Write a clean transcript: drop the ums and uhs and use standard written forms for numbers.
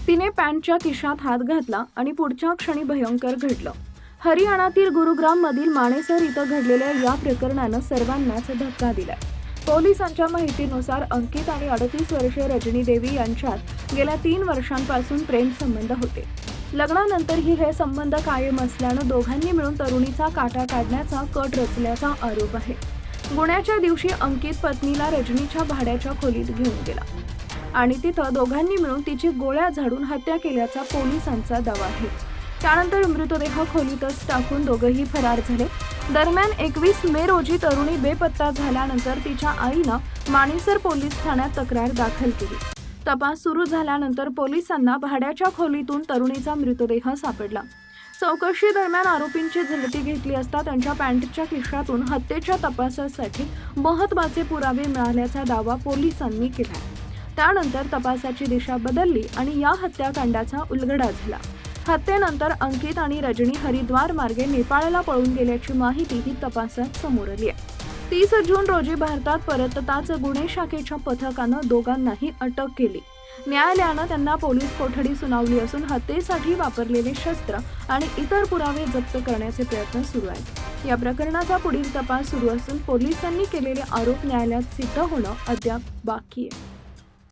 तिने पॅन्टच्या खिशात हात घातला आणि पुढच्या क्षणी भयंकर घडलं। हरियाणातील गुरुग्राम मधील मानेसर इथं घडलेल्या या प्रकरणानं सर्वांनाच धक्का दिलाय। पोलिसांच्या माहितीनुसार अंकित आणि 38 वर्षीय रजनी देवी यांच्यात गेल्या 3 वर्षांपासून प्रेम संबंध होते। लग्नानंतरही हे संबंध कायम असल्यानं दोघांनी मिळून तरुणीचा काटा काढण्याचा कट रचल्याचा आरोप आहे। गुन्ह्याच्या दिवशी अंकित पत्नीला रजनीच्या भाड्याच्या खोलीत घेऊन गेला आणि तिथं दोघांनी मिळून तिची गोळ्या झाडून हत्या केल्याचा पोलिसांचा दावा आहे। त्यानंतर मृतदेह खोलीतच टाकून दोघंही फरार झाले। दरम्यान 21 मे रोजी तरुणी बेपत्ता झाल्यानंतर तिच्या आईनं मानेसर पोलीस ठाण्यात तक्रार दाखल केली। तपास सुरू झाल्यानंतर पोलिसांना भाड्याच्या खोलीतून तरुणीचा मृतदेह सापडला। चौकशी दरम्यान आरोपींची झडती घेतली असता त्यांच्या पॅन्टच्या खिशातून हत्येच्या तपासासाठी महत्त्वाचे पुरावे मिळाल्याचा दावा पोलिसांनी केला। त्यानंतर तपासाची दिशा बदलली आणि या हत्याकांडाचा उलगडा झाला। हत्येनंतर अंकित आणि रजनी हरिद्वार मार्गे नेपाळला पळून गेल्याची माहितीही तपासात समोर आली आहे। 30 जून रोजी भारतात परतताच गुन्हे शाखेच्या पथकानं दोघांनाही अटक केली। न्यायालयानं त्यांना पोलीस कोठडी सुनावली असून हत्येसाठी वापरलेले शस्त्र आणि इतर पुरावे जप्त करण्याचे प्रयत्न सुरू आहेत। या प्रकरणाचा पुढील तपास सुरू असून पोलिसांनी केलेले आरोप न्यायालयात सिद्ध होणं अद्याप बाकी आहे।